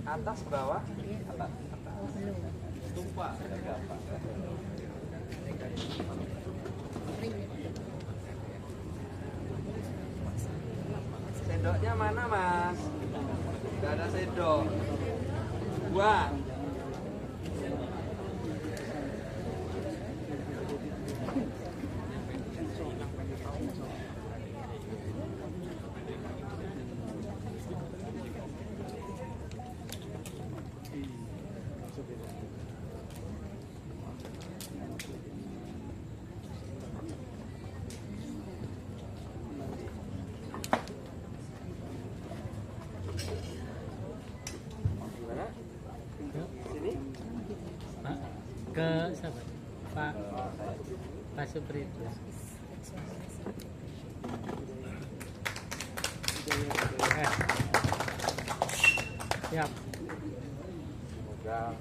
Atas bawah, atas. Tumpah, sendoknya mana, Mas? Gak ada sendok. Buang. Ke siapa? Pak Supri itu. Siap. Semoga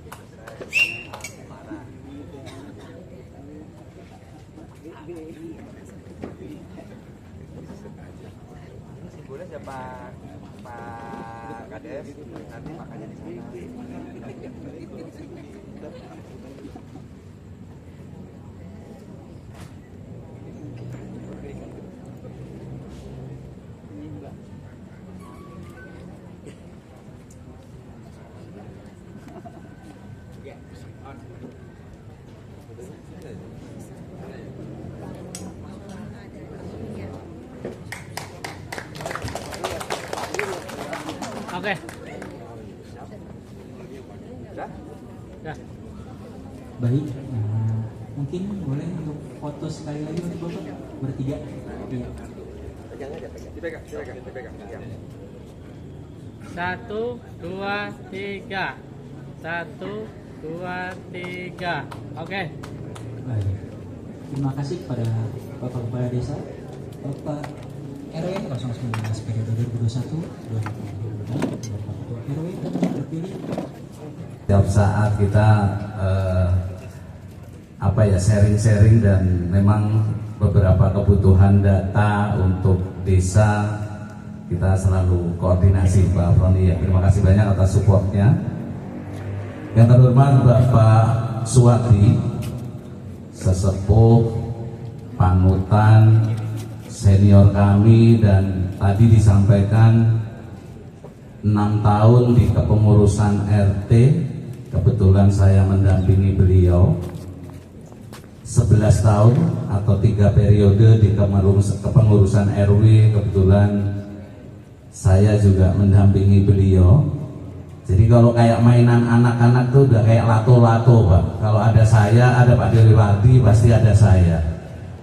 boleh ya Pak Kades, nanti makannya di sana. Oke. Ya. Baik, mungkin boleh untuk foto sekali lagi untuk Bapak bertiga. Iya. Pegang aja, dipegang. Ya. 1, 2, 3. 1, 2, 3. Oke. Baik. Terima kasih kepada Bapak Kepala Desa, Bapak RW 019 periode 2021-2024. RW terpilih. Setiap saat kita sharing-sharing dan memang beberapa kebutuhan data untuk desa kita selalu koordinasi Pak Froni. Ya, terima kasih banyak atas supportnya. Yang terhormat Bapak Suwadi, sesepuh panutan senior kami, dan tadi disampaikan 6 tahun di kepengurusan RT, kebetulan saya mendampingi beliau 11 tahun atau 3 periode di kepengurusan RW, kebetulan saya juga mendampingi beliau. Jadi kalau kayak mainan anak-anak tuh udah kayak lato-lato Pak. Kalau ada saya, ada Pak Diriwati, pasti ada saya.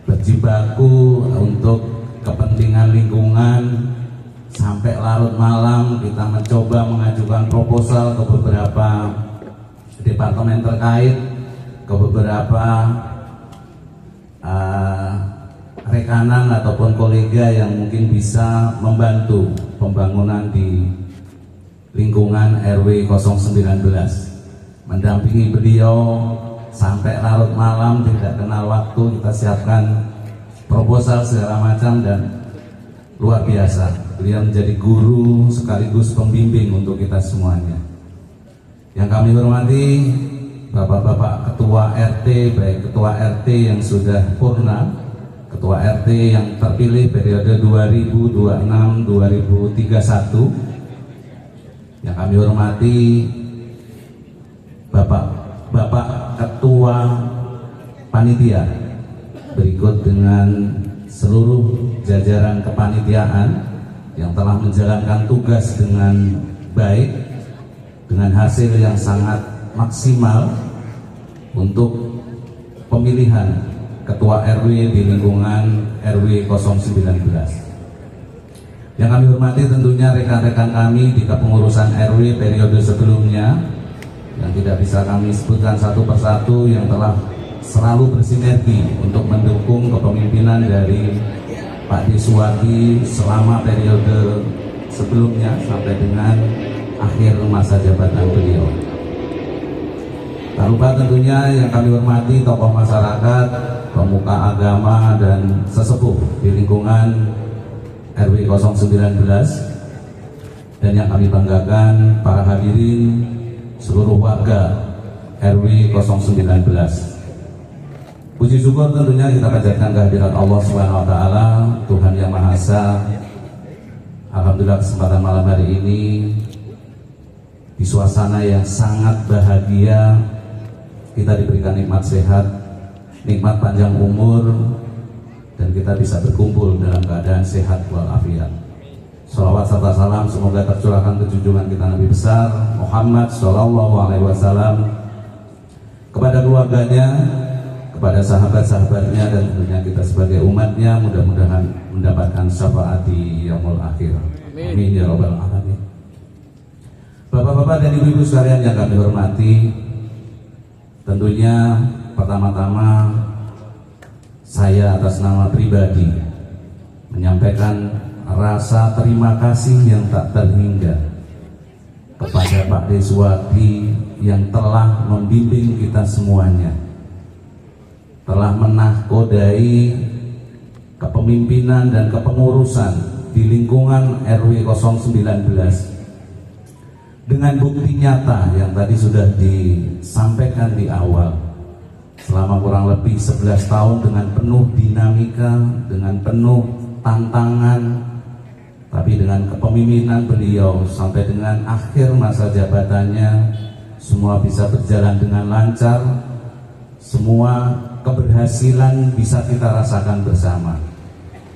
Berjibaku untuk kepentingan lingkungan sampai larut malam. Kita mencoba mengajukan proposal ke beberapa departemen terkait, ke beberapa rekanan ataupun kolega yang mungkin bisa membantu pembangunan di lingkungan RW 019. Mendampingi beliau sampai larut malam, tidak kenal waktu. Kita siapkan proposal segala macam dan luar biasa. Beliau menjadi guru sekaligus pembimbing untuk kita semuanya. Yang kami hormati Bapak-bapak Ketua RT, baik Ketua RT yang sudah purna, Ketua RT yang terpilih periode 2026-2031. Yang kami hormati Bapak Ketua Panitia, berikut dengan seluruh jajaran kepanitiaan yang telah menjalankan tugas dengan baik, dengan hasil yang sangat maksimal untuk pemilihan Ketua RW di lingkungan RW 019. Yang kami hormati tentunya rekan-rekan kami di kepengurusan RW periode sebelumnya yang tidak bisa kami sebutkan satu persatu, yang telah selalu bersinergi untuk mendukung kepemimpinan dari Pak Deswati selama periode sebelumnya sampai dengan akhir masa jabatan beliau. Tak lupa tentunya yang kami hormati tokoh masyarakat, pemuka agama dan sesepuh di lingkungan RW 019, dan yang kami banggakan para hadirin seluruh warga RW 019. Puji syukur tentunya kita panjatkan kehadirat Allah Subhanahu wa taala, Tuhan yang Maha Esa. Alhamdulillah kesempatan malam hari ini di suasana yang sangat bahagia kita diberikan nikmat sehat, nikmat panjang umur, dan kita bisa berkumpul dalam keadaan sehat walafiat. Shalawat serta salam semoga tercurahkan ke junjungan kita Nabi besar Muhammad SAW kepada keluarganya, kepada sahabat-sahabatnya, dan tentunya kita sebagai umatnya mudah-mudahan mendapatkan syafaat di yaumul akhir. Amin ya rabbal alamin. Bapak-bapak dan ibu-ibu sekalian yang kami hormati, tentunya pertama-tama saya atas nama pribadi menyampaikan rasa terima kasih yang tak terhingga kepada Pak Deswadi yang telah membimbing kita semuanya, telah menahkodai kepemimpinan dan kepengurusan di lingkungan RW 019 dengan bukti nyata yang tadi sudah disampaikan di awal. Selama kurang lebih 11 tahun dengan penuh dinamika, dengan penuh tantangan, tapi dengan kepemimpinan beliau sampai dengan akhir masa jabatannya, semua bisa berjalan dengan lancar, semua keberhasilan bisa kita rasakan bersama.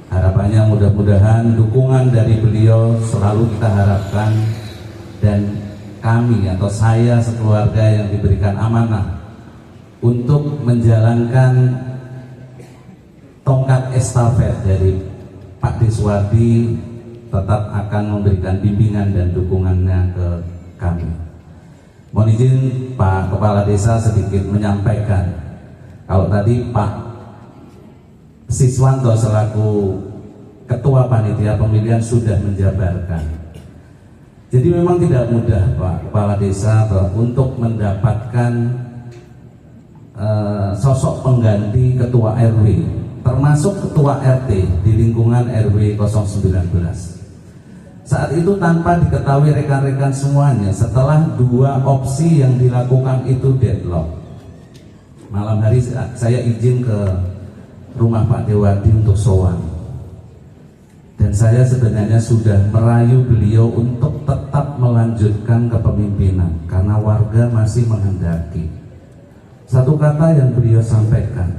Harapannya mudah-mudahan dukungan dari beliau selalu kita harapkan, dan kami atau saya sekeluarga yang diberikan amanah untuk menjalankan tongkat estafet dari Pak Deswadi tetap akan memberikan bimbingan dan dukungannya ke kami. Mohon izin Pak Kepala Desa sedikit menyampaikan, kalau tadi Pak Siswanto selaku Ketua Panitia Pemilihan sudah menjabarkan. Jadi memang tidak mudah Pak Kepala Desa untuk mendapatkan sosok pengganti Ketua RW, termasuk Ketua RT di lingkungan RW 019. Saat itu tanpa diketahui rekan-rekan semuanya, setelah 2 opsi yang dilakukan itu deadlock. Malam hari saya izin ke rumah Pak Dewadi untuk sowan. Dan saya sebenarnya sudah merayu beliau untuk tetap melanjutkan kepemimpinan karena warga masih menghendaki. Satu kata yang beliau sampaikan,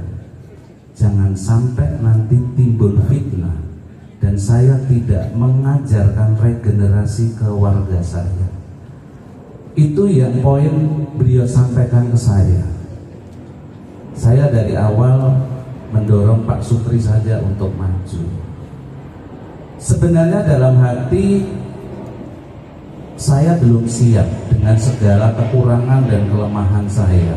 jangan sampai nanti timbul fitnah dan saya tidak mengajarkan regenerasi ke warga saya. Itu yang poin beliau sampaikan ke saya. Saya dari awal mendorong Pak Supri saja untuk maju. Sebenarnya dalam hati saya belum siap dengan segala kekurangan dan kelemahan saya.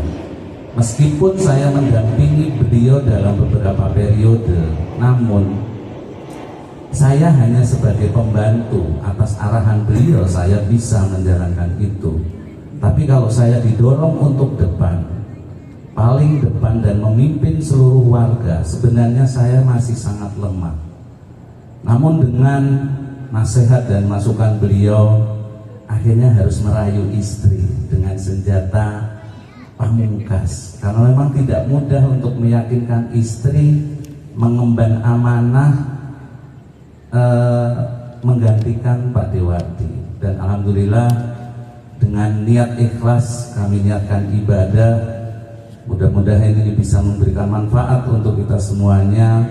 Meskipun saya mendampingi beliau dalam beberapa periode, namun saya hanya sebagai pembantu atas arahan beliau, saya bisa menjalankan itu. Tapi kalau saya didorong untuk depan, paling depan dan memimpin seluruh warga, sebenarnya saya masih sangat lemah. Namun dengan nasihat dan masukan beliau, akhirnya harus merayu istri dengan senjata pamungkas. Karena memang tidak mudah untuk meyakinkan istri mengemban amanah menggantikan Pak Dewadi. Dan alhamdulillah dengan niat ikhlas kami niatkan ibadah. Mudah-mudahan ini bisa memberikan manfaat untuk kita semuanya.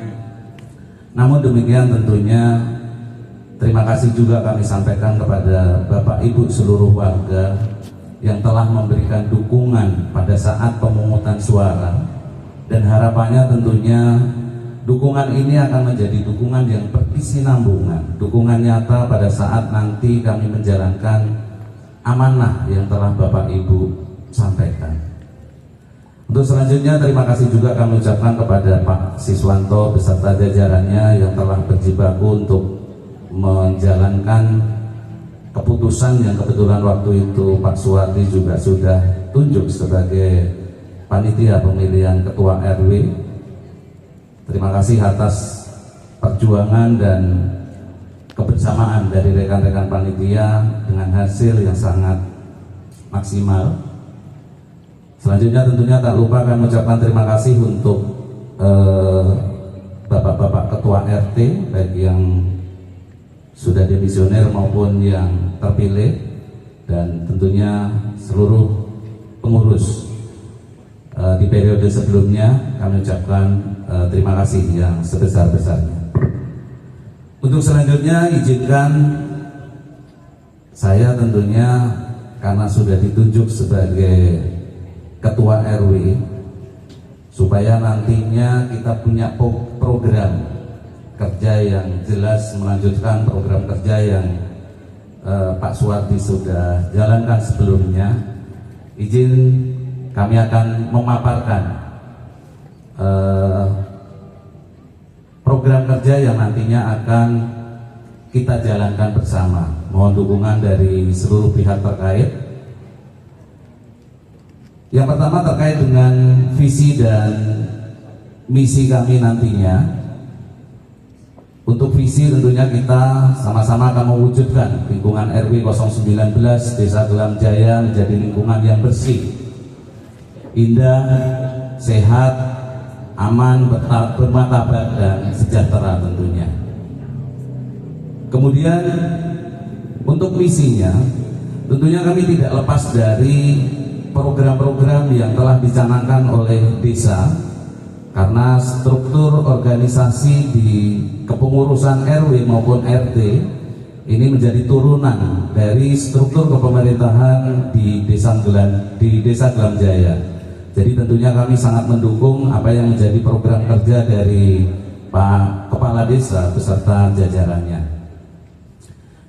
Namun demikian tentunya terima kasih juga kami sampaikan kepada Bapak Ibu seluruh warga yang telah memberikan dukungan pada saat pemungutan suara, dan harapannya tentunya dukungan ini akan menjadi dukungan yang berkesinambungan, dukungan nyata pada saat nanti kami menjalankan amanah yang telah Bapak Ibu sampaikan. Untuk selanjutnya terima kasih juga kami ucapkan kepada Pak Siswanto beserta jajarannya yang telah berjibaku untuk menjalankan keputusan yang kebetulan waktu itu Pak Suwardi juga sudah tunjuk sebagai panitia pemilihan ketua RW. Terima kasih atas perjuangan dan kebersamaan dari rekan-rekan panitia dengan hasil yang sangat maksimal. Selanjutnya tentunya tak lupa kami mengucapkan terima kasih untuk Bapak-bapak ketua RT, baik yang sudah demisioner maupun yang terpilih, dan tentunya seluruh pengurus di periode sebelumnya. Kami ucapkan terima kasih yang sebesar-besarnya. Untuk selanjutnya izinkan saya tentunya karena sudah ditunjuk sebagai ketua RW, supaya nantinya kita punya program kerja yang jelas, melanjutkan program kerja yang Pak Suwardi sudah jalankan sebelumnya. Izin kami akan memaparkan program kerja yang nantinya akan kita jalankan bersama. Mohon dukungan dari seluruh pihak terkait. Yang pertama terkait dengan visi dan misi kami nantinya. Untuk visi tentunya kita sama-sama akan mewujudkan lingkungan RW 019 Desa Gelam Jaya menjadi lingkungan yang bersih, indah, sehat, aman, bermartabat dan sejahtera tentunya. Kemudian untuk misinya tentunya kami tidak lepas dari program-program yang telah dicanangkan oleh desa, karena struktur organisasi di kepengurusan RW maupun RT ini menjadi turunan dari struktur kepemerintahan di Desa Gelam Jaya. Jadi tentunya kami sangat mendukung apa yang menjadi program kerja dari Pak Kepala Desa beserta jajarannya.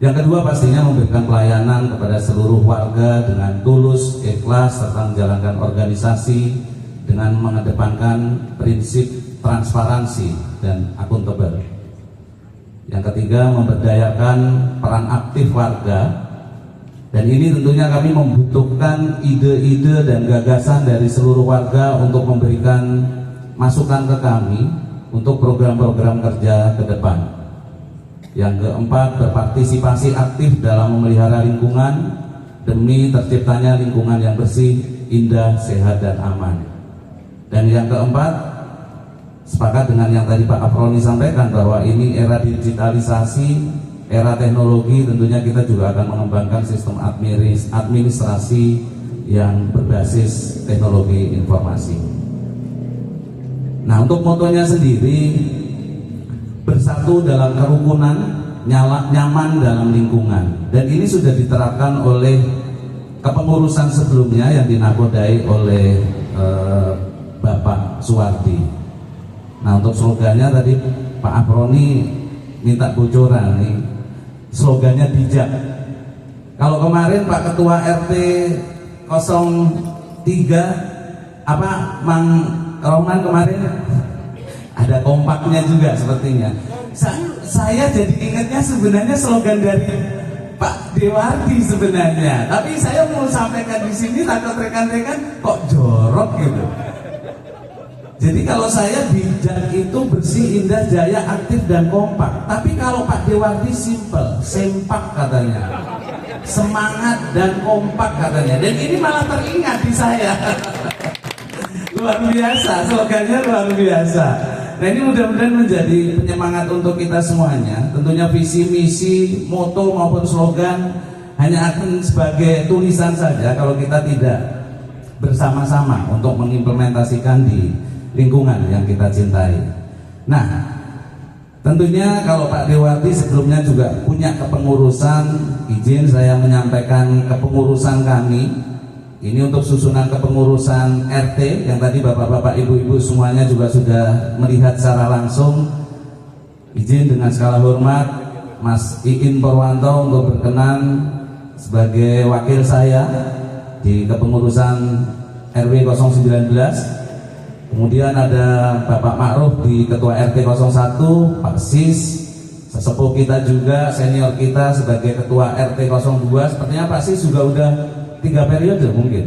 Yang kedua pastinya memberikan pelayanan kepada seluruh warga dengan tulus, ikhlas, serta menjalankan organisasi dengan mengedepankan prinsip transparansi dan akuntabel. Yang ketiga, memberdayakan peran aktif warga, dan ini tentunya kami membutuhkan ide-ide dan gagasan dari seluruh warga untuk memberikan masukan ke kami untuk program-program kerja ke depan. Yang keempat, berpartisipasi aktif dalam memelihara lingkungan demi terciptanya lingkungan yang bersih, indah, sehat, dan aman. Dan yang keempat, sepakat dengan yang tadi Pak Aproni sampaikan bahwa ini era digitalisasi, era teknologi, tentunya kita juga akan mengembangkan sistem administrasi yang berbasis teknologi informasi. Nah, untuk motonya sendiri, bersatu dalam kerukunan, nyaman dalam lingkungan, dan ini sudah diterapkan oleh kepengurusan sebelumnya yang dinakodai oleh Bapak Suwardi. Nah, untuk slogannya tadi Pak Aproni minta bocoran nih. Slogannya bijak. Kalau kemarin Pak Ketua RT 03 apa Mang Roman kemarin ada kompaknya juga sepertinya. Saya jadi ingatnya sebenarnya slogan dari Pak Dewardi sebenarnya. Tapi saya mau sampaikan di sini takut rekan-rekan kok jorok gitu. Jadi kalau saya bijak itu bersih, indah, jaya, aktif, dan kompak. Tapi kalau Pak Dewardi simple, sempak katanya, semangat dan kompak katanya. Dan ini malah teringat di saya. Luar biasa, slogannya luar biasa. Nah, ini mudah-mudahan menjadi penyemangat untuk kita semuanya. Tentunya visi, misi, moto maupun slogan hanya akan sebagai tulisan saja kalau kita tidak bersama-sama untuk mengimplementasikan di lingkungan yang kita cintai. Nah, tentunya kalau Pak Dewardi sebelumnya juga punya kepengurusan, izin saya menyampaikan kepengurusan kami. Ini untuk susunan kepengurusan RT yang tadi bapak-bapak, ibu-ibu semuanya juga sudah melihat secara langsung. Izin dengan segala hormat Mas Iin Purwanto untuk berkenan sebagai wakil saya di kepengurusan RW 019. Kemudian ada Bapak Ma'ruf di Ketua RT 01, Pak Sis, sesepuh kita juga, senior kita sebagai ketua RT 02, sepertinya Pak Sis juga udah 3 periode mungkin.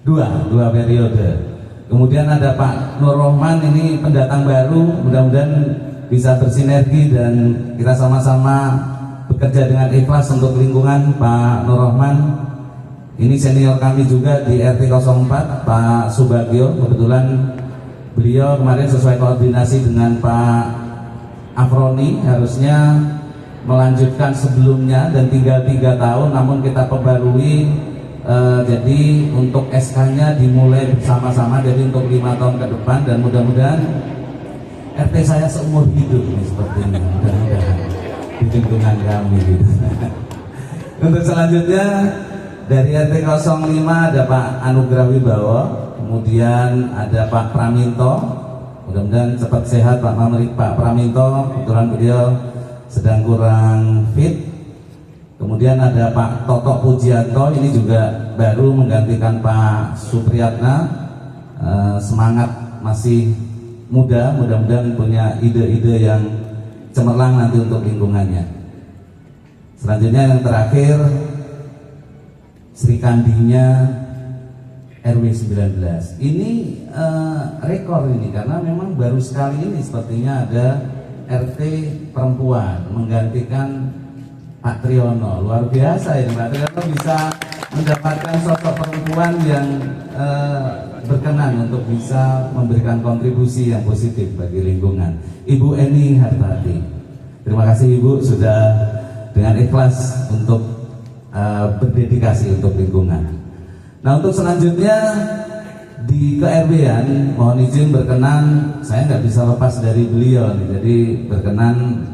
Dua periode. Kemudian ada Pak Nur Rohman, ini pendatang baru, mudah-mudahan bisa bersinergi dan kita sama-sama bekerja dengan ikhlas untuk lingkungan. Pak Nur Rohman ini senior kami juga di RT 04, Pak Subagio, kebetulan beliau kemarin sesuai koordinasi dengan Pak Afroni harusnya melanjutkan sebelumnya dan tinggal 3 tahun, namun kita perbarui. Jadi untuk SK-nya dimulai bersama-sama, jadi untuk 5 tahun ke depan, dan mudah-mudahan RT saya seumur hidup nih seperti ini, mudah-mudahan di lingkungan kami gitu. Untuk selanjutnya dari RT 05 ada Pak Anugrah Wibawa, kemudian ada Pak Praminto, mudah-mudahan cepat sehat Pak Praminto, kebetulan beliau sedang kurang fit. Kemudian ada Pak Toto Pujianto, ini juga baru menggantikan Pak Supriyatna, semangat masih muda, mudah-mudahan punya ide-ide yang cemerlang nanti untuk lingkungannya. Selanjutnya yang terakhir Sri Kandinya RW 19. Ini rekor ini karena memang baru sekali ini sepertinya ada RT perempuan menggantikan Pak Triyono. Luar biasa ini, Pak Triyono bisa mendapatkan sosok perempuan yang berkenan untuk bisa memberikan kontribusi yang positif bagi lingkungan. Ibu Eni Hartati, terima kasih Ibu sudah dengan ikhlas untuk berdedikasi untuk lingkungan. Nah, untuk selanjutnya di ke-RW-an, mohon izin berkenan, saya nggak bisa lepas dari beliau nih. Jadi berkenan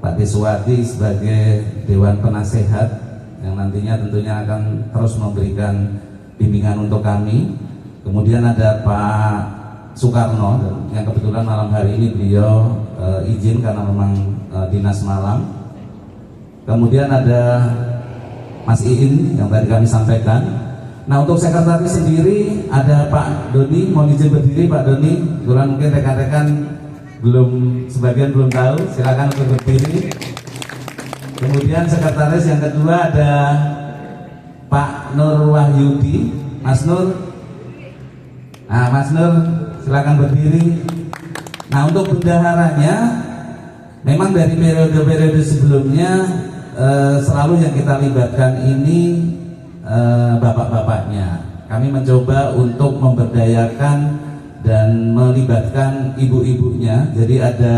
Pak Deswati sebagai Dewan Penasehat yang nantinya tentunya akan terus memberikan bimbingan untuk kami. Kemudian ada Pak Soekarno yang kebetulan malam hari ini beliau izin karena memang dinas malam. Kemudian ada Mas Iin yang tadi kami sampaikan. Nah, untuk sekretaris sendiri ada Pak Doni, mohon izin berdiri Pak Doni. Kebetulan mungkin rekan-rekan sebagian belum tahu, silakan untuk berdiri. Kemudian sekretaris yang kedua ada Pak Nur Wahyudi, Mas Nur. Nah, Mas Nur silakan berdiri. Nah, untuk bendaharanya memang dari periode-periode sebelumnya selalu yang kita libatkan ini bapak-bapaknya. Kami mencoba untuk memberdayakan dan melibatkan ibu-ibunya. Jadi ada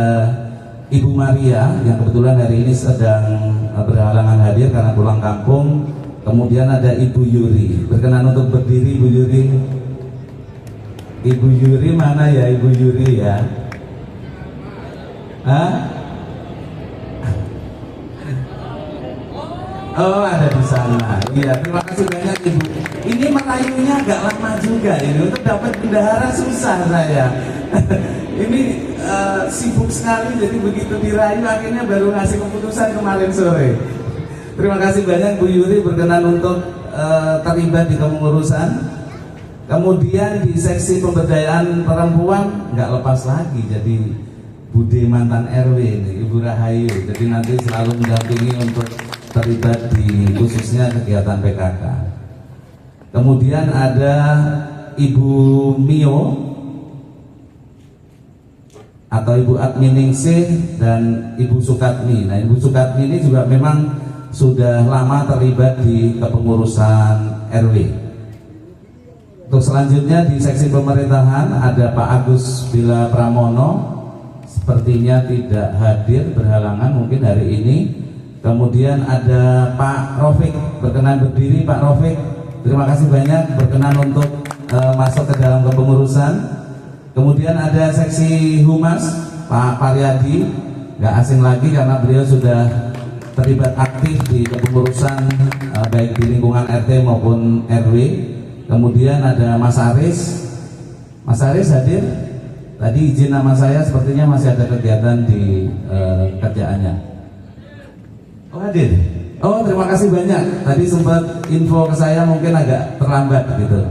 Ibu Maria yang kebetulan hari ini sedang berhalangan hadir karena pulang kampung. Kemudian ada Ibu Yuri, berkenan untuk berdiri Ibu Yuri. Ibu Yuri mana ya Ibu Yuri ya? Hah? Oh, ada di sana. Iya, terima kasih banyak Ibu. Ini merayunya agak lama juga ini, untuk dapat bendahara susah saya. Ini sibuk sekali, jadi begitu dirayu akhirnya baru ngasih keputusan kemarin sore. Terima kasih banyak Bu Yuri berkenan untuk terlibat di kepengurusan. Kemudian di seksi pemberdayaan perempuan nggak lepas lagi jadi Bude mantan RW ini, Ibu Rahayu. Jadi nanti selalu mendampingi untuk terlibat di khususnya kegiatan PKK. Kemudian ada Ibu Mio atau Ibu Adminingsih dan Ibu Sukatmi. Nah, Ibu Sukatmi ini juga memang sudah lama terlibat di kepengurusan RW. Untuk selanjutnya di seksi pemerintahan ada Pak Agus Bila Pramono, sepertinya tidak hadir, berhalangan mungkin hari ini. Kemudian ada Pak Rofik, berkenan berdiri Pak Rofik. Terima kasih banyak berkenan untuk masuk ke dalam kepengurusan. Kemudian ada seksi Humas Pak Paryadi, nggak asing lagi karena beliau sudah terlibat aktif di kepengurusan baik di lingkungan RT maupun RW. Kemudian ada Mas Aris. Mas Aris hadir. Tadi izin nama saya, sepertinya masih ada kegiatan di kerjaannya. Oh, hadir. Oh, terima kasih banyak. Tadi sempat info ke saya mungkin agak terlambat gitu.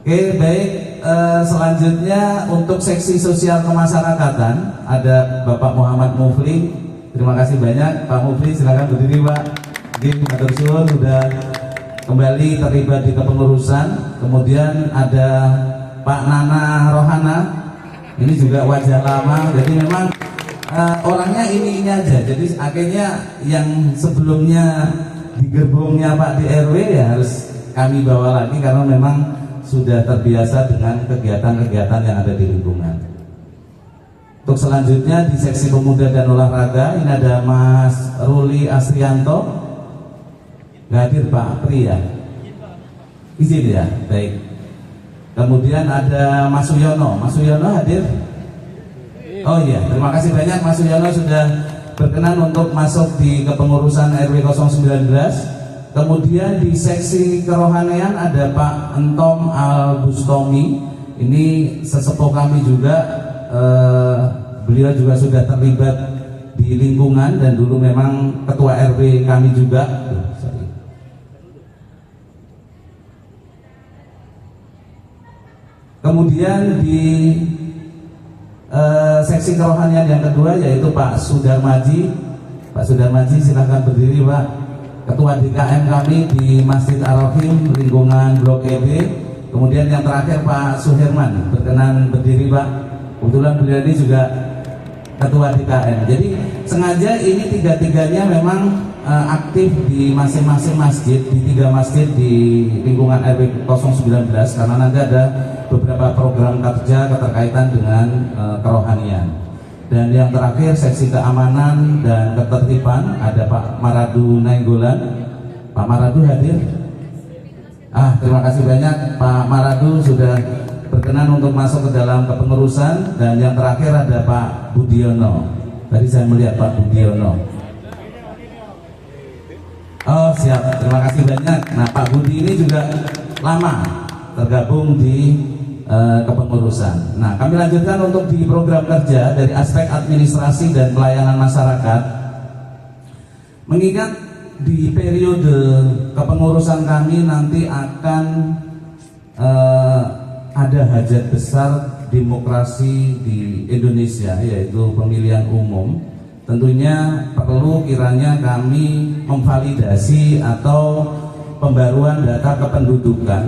Oke, baik. selanjutnya untuk seksi sosial kemasyarakatan ada Bapak Muhammad Mufli. Terima kasih banyak Pak Mufli, silakan berdiri Pak. Matur suwun sudah kembali terlibat di kepengurusan. Kemudian ada Pak Nana Rohana, ini juga wajah lama. Jadi memang orangnya ini aja. Jadi akhirnya yang sebelumnya di gerbongnya Pak di RW ya harus kami bawa lagi karena memang sudah terbiasa dengan kegiatan-kegiatan yang ada di lingkungan. Untuk selanjutnya di seksi pemuda dan olahraga ini ada Mas Ruli Asrianto. Nggak hadir Pak Pri ya? Izin ya, baik. Kemudian ada Mas Suyono. Mas Suyono hadir? Oh iya, terima kasih banyak Mas Suyono sudah berkenan untuk masuk di kepengurusan RW 019. Kemudian di seksi kerohanian ada Pak Entom Al Bustomi. Ini sesepuh kami juga. Beliau juga sudah terlibat di lingkungan dan dulu memang ketua RW kami juga. Kemudian di seksi kerohanian yang kedua yaitu Pak Sudarmaji. Pak Sudarmaji silakan berdiri Pak. Ketua DKM kami di Masjid Ar-Rahim lingkungan Blok EB. Kemudian yang terakhir Pak Suherman, berkenan berdiri Pak. Kebetulan beliau ini juga ketua DKM. Jadi sengaja ini tiga-tiganya memang aktif di masing-masing masjid, di 3 masjid di lingkungan RW 019 karena nanti ada beberapa program kerja keterkaitan dengan kerohanian. Dan yang terakhir seksi keamanan dan ketertiban ada Pak Maradu Nainggolan. Pak Maradu hadir? Terima kasih banyak Pak Maradu sudah berkenan untuk masuk ke dalam kepengurusan. Dan yang terakhir ada Pak Budiono. Tadi saya melihat Pak Budiono. Oh siap, terima kasih banyak. Nah Pak Budi ini juga lama tergabung di kepengurusan. Nah kami lanjutkan untuk di program kerja dari aspek administrasi dan pelayanan masyarakat. Mengingat di periode kepengurusan kami nanti akan ada hajat besar demokrasi di Indonesia yaitu pemilihan umum. Tentunya perlu kiranya kami memvalidasi atau pembaruan data kependudukan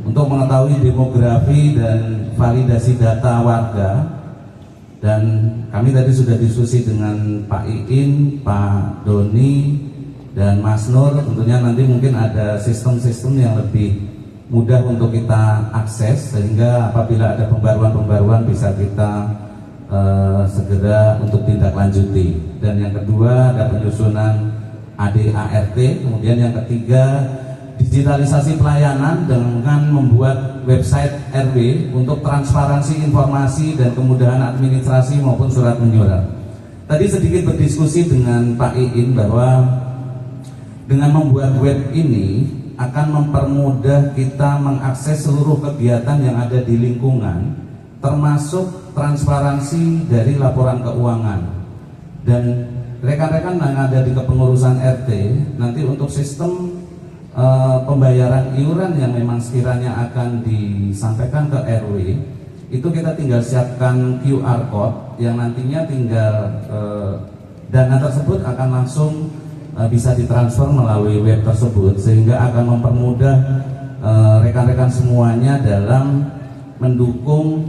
untuk mengetahui demografi dan validasi data warga. Dan kami tadi sudah diskusi dengan Pak Iin, Pak Doni, dan Mas Nur. Tentunya nanti mungkin ada sistem-sistem yang lebih mudah untuk kita akses sehingga apabila ada pembaruan-pembaruan bisa kita segera untuk tindak lanjuti. Dan yang kedua ada penyusunan ADART. Kemudian yang ketiga digitalisasi pelayanan dengan membuat website RW untuk transparansi informasi dan kemudahan administrasi maupun surat menyurat. Tadi sedikit berdiskusi dengan Pak Iin bahwa dengan membuat web ini akan mempermudah kita mengakses seluruh kegiatan yang ada di lingkungan, termasuk transparansi dari laporan keuangan. Dan rekan-rekan yang ada di kepengurusan RT nanti untuk sistem pembayaran iuran yang memang sekiranya akan disampaikan ke RW itu kita tinggal siapkan QR code yang nantinya tinggal dana tersebut akan langsung bisa ditransfer melalui web tersebut sehingga akan mempermudah rekan-rekan semuanya dalam mendukung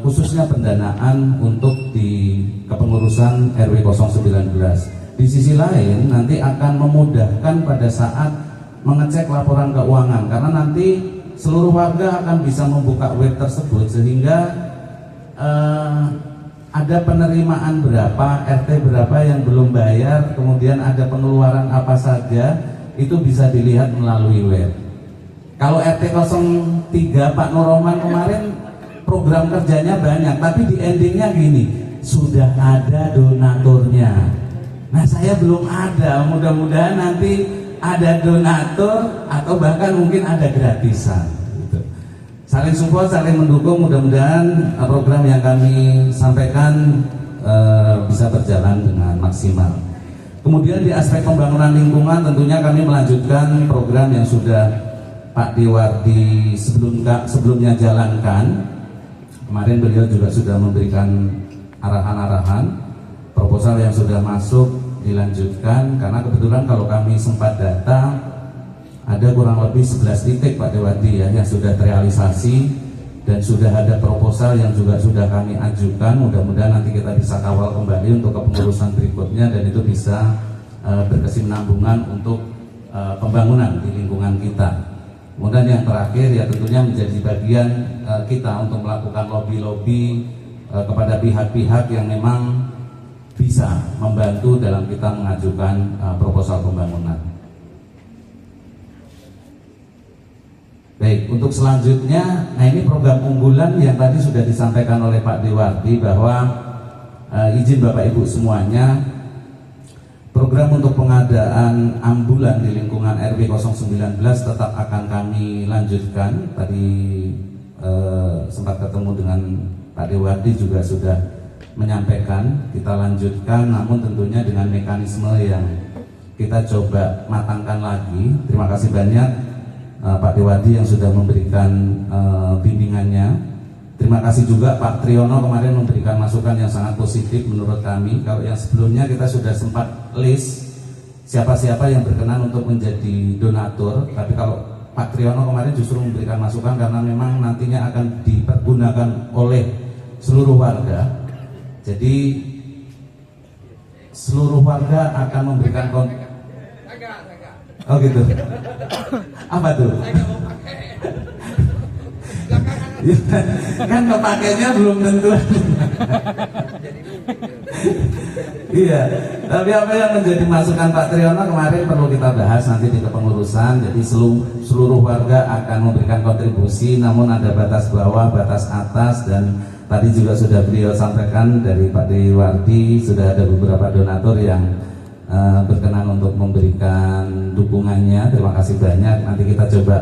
khususnya pendanaan untuk di kepengurusan RW 019. Di sisi lain nanti akan memudahkan pada saat mengecek laporan keuangan karena nanti seluruh warga akan bisa membuka web tersebut sehingga ada penerimaan berapa, RT berapa yang belum bayar, kemudian ada pengeluaran apa saja itu bisa dilihat melalui web. Kalau RT 03 Pak Nuroman kemarin program kerjanya banyak, tapi di endingnya gini, sudah ada donaturnya. Nah saya belum ada, mudah-mudahan nanti ada donatur atau bahkan mungkin ada gratisan gitu. Saling support, saling mendukung, mudah-mudahan program yang kami sampaikan bisa berjalan dengan maksimal. Kemudian di aspek pembangunan lingkungan tentunya kami melanjutkan program yang sudah Pak Dewardi sebelumnya jalankan. Kemarin beliau juga sudah memberikan arahan-arahan, proposal yang sudah masuk dilanjutkan, karena kebetulan kalau kami sempat data ada kurang lebih 11 titik Pak Dewardi ya yang sudah terrealisasi, dan sudah ada proposal yang juga sudah kami ajukan. Mudah-mudahan nanti kita bisa kawal kembali untuk kepengurusan berikutnya, dan itu bisa berkesinambungan untuk pembangunan di lingkungan kita. Kemudian yang terakhir ya tentunya menjadi bagian kita untuk melakukan lobby-lobby kepada pihak-pihak yang memang bisa membantu dalam kita mengajukan proposal pembangunan. Baik, untuk selanjutnya, nah ini program unggulan yang tadi sudah disampaikan oleh Pak Dewardi bahwa izin Bapak Ibu semuanya, program untuk pengadaan ambulan di lingkungan RW 019 tetap akan kami lanjutkan. Tadi sempat ketemu dengan Pak Dewardi juga sudah menyampaikan kita lanjutkan, namun tentunya dengan mekanisme yang kita coba matangkan lagi. Terima kasih banyak Pak Dewardi yang sudah memberikan bimbingannya. Terima kasih juga Pak Triyono kemarin memberikan masukan yang sangat positif menurut kami. Kalau yang sebelumnya kita sudah sempat list siapa-siapa yang berkenan untuk menjadi donatur, tapi kalau Pak Triyono kemarin justru memberikan masukan karena memang nantinya akan dipergunakan oleh seluruh warga. Jadi seluruh warga akan memberikan Oh gitu. Apa tuh? Kan kepakainya belum tentu. Iya, tapi apa yang menjadi masukan Pak Triyono kemarin perlu kita bahas nanti di kepengurusan. Jadi seluruh warga akan memberikan kontribusi, namun ada batas bawah, batas atas, dan tadi juga sudah beliau sampaikan dari Pak Dewardi sudah ada beberapa donatur yang berkenan untuk memberikan dukungannya. Terima kasih banyak. Nanti kita coba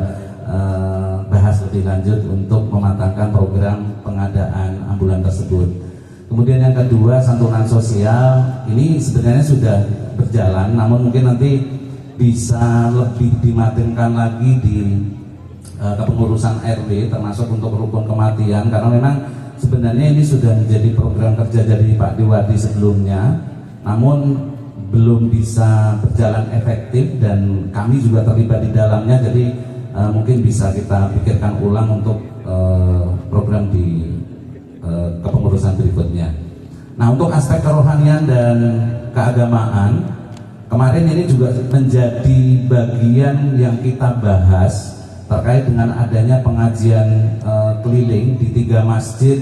bahas lebih lanjut untuk mematangkan program pengadaan ambulan tersebut. Kemudian yang kedua, santunan sosial ini sebenarnya sudah berjalan, namun mungkin nanti bisa lebih dimatangkan lagi di kepengurusan RW, termasuk untuk rukun kematian, karena memang sebenarnya ini sudah menjadi program kerja dari Pak Dewardi sebelumnya, namun belum bisa berjalan efektif dan kami juga terlibat di dalamnya. Jadi mungkin bisa kita pikirkan ulang untuk program di kepengurusan berikutnya. Nah, untuk aspek kerohanian dan keagamaan, kemarin ini juga menjadi bagian yang kita bahas terkait dengan adanya pengajian keliling di 3 masjid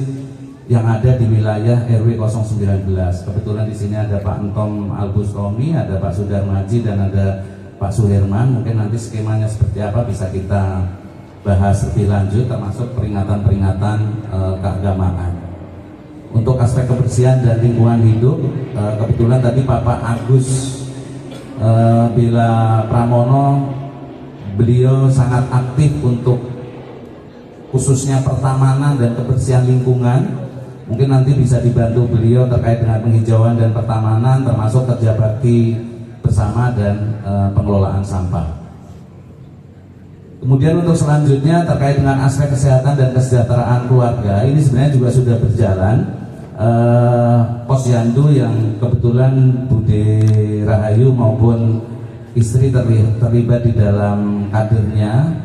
yang ada di wilayah RW 019. Kebetulan di sini ada Pak Entom Al-Bustami, ada Pak Sudarmaji, dan ada Pak Suherman. Mungkin nanti skemanya seperti apa bisa kita bahas lebih lanjut, termasuk peringatan-peringatan keagamaan. Untuk aspek kebersihan dan lingkungan hidup, kebetulan tadi Bapak Agus Bila Pramono, beliau sangat aktif untuk khususnya pertamanan dan kebersihan lingkungan. Mungkin nanti bisa dibantu beliau terkait dengan penghijauan dan pertamanan, termasuk kerja bakti bersama dan pengelolaan sampah. Kemudian untuk selanjutnya terkait dengan aspek kesehatan dan kesejahteraan keluarga, ini sebenarnya juga sudah berjalan. Posyandu yang kebetulan Bude Rahayu maupun istri terlibat di dalam kadernya,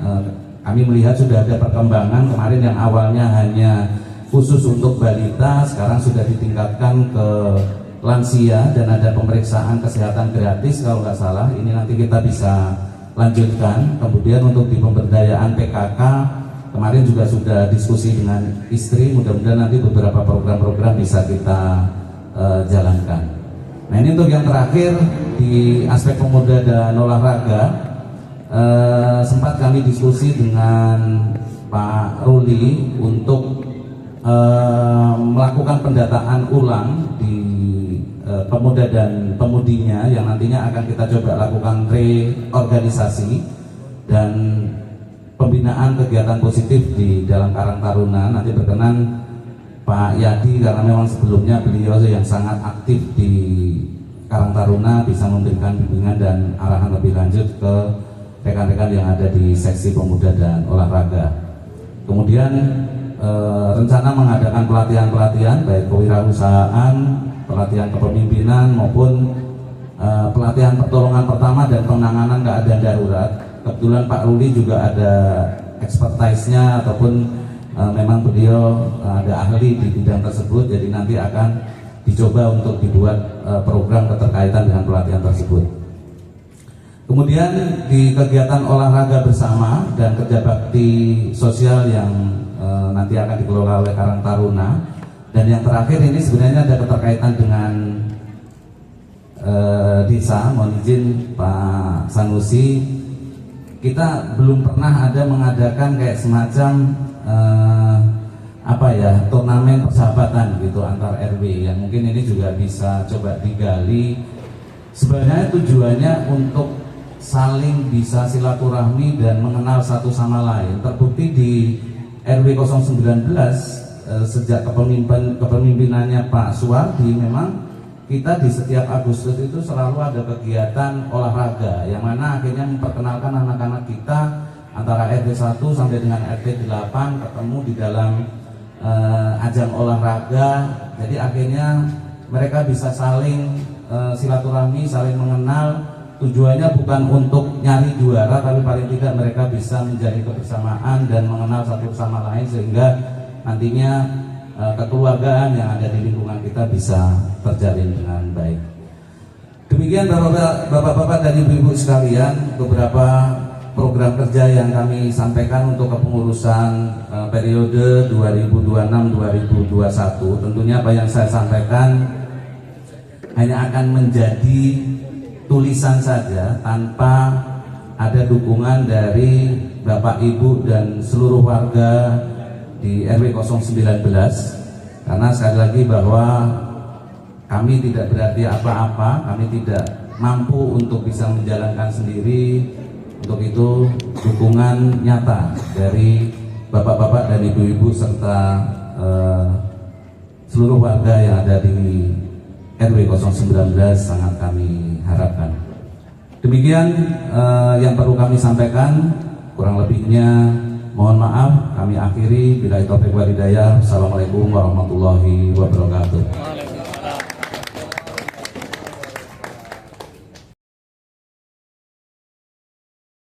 kami melihat sudah ada perkembangan. Kemarin yang awalnya hanya khusus untuk balita, sekarang sudah ditingkatkan ke lansia dan ada pemeriksaan kesehatan gratis kalau nggak salah. Ini nanti kita bisa lanjutkan. Kemudian untuk di pemberdayaan PKK, kemarin juga sudah diskusi dengan istri, mudah-mudahan nanti beberapa program-program bisa kita jalankan. Nah, ini untuk yang terakhir di aspek pemuda dan olahraga, sempat kami diskusi dengan Pak Ruli untuk melakukan pendataan ulang di pemuda dan pemudinya yang nantinya akan kita coba lakukan reorganisasi dan pembinaan kegiatan positif di dalam Karang Taruna. Nanti berkenan Pak Yadi, karena memang sebelumnya beliau yang sangat aktif di Karang Taruna, bisa memberikan bimbingan dan arahan lebih lanjut ke rekan-rekan yang ada di seksi pemuda dan olahraga. Kemudian rencana mengadakan pelatihan-pelatihan baik kewirausahaan, pelatihan kepemimpinan maupun pelatihan pertolongan pertama dan penanganan keadaan darurat. Kebetulan Pak Ruli juga ada expertise-nya ataupun memang beliau ada ahli di bidang tersebut, jadi nanti akan dicoba untuk dibuat program keterkaitan dengan pelatihan tersebut. Kemudian di kegiatan olahraga bersama dan kerja bakti sosial yang nanti akan dikelola oleh Karang Taruna, dan yang terakhir ini sebenarnya ada keterkaitan dengan desa. Mohon izin Pak Sanusi, kita belum pernah ada mengadakan kayak semacam turnamen persahabatan gitu antar RW, yang mungkin ini juga bisa coba digali. Sebenarnya tujuannya untuk saling bisa silaturahmi dan mengenal satu sama lain. Terbukti di RW 019 sejak kepemimpinannya Pak Suwardi, memang kita di setiap Agustus itu selalu ada kegiatan olahraga yang mana akhirnya memperkenalkan anak-anak kita antara RT 1 sampai dengan RT 8 ketemu di dalam ajang olahraga. Jadi akhirnya mereka bisa saling silaturahmi, saling mengenal. Tujuannya bukan untuk nyari juara, tapi paling tidak mereka bisa menjadi kebersamaan dan mengenal satu sama lain, sehingga nantinya kekeluargaan yang ada di lingkungan kita bisa terjalin dengan baik. Demikian Bapak-bapak dan Ibu-ibu sekalian, beberapa program kerja yang kami sampaikan untuk kepengurusan periode 2026-2021. Tentunya apa yang saya sampaikan hanya akan menjadi tulisan saja tanpa ada dukungan dari Bapak Ibu dan seluruh warga di RW 019, karena sekali lagi bahwa kami tidak berarti apa-apa, kami tidak mampu untuk bisa menjalankan sendiri. Untuk itu dukungan nyata dari bapak-bapak dan ibu-ibu serta seluruh warga yang ada di RW 019 sangat kami harapkan. Demikian yang perlu kami sampaikan, kurang lebihnya mohon maaf, kami akhiri. Billahi taufiq wal hidayah. Assalamualaikum warahmatullahi wabarakatuh.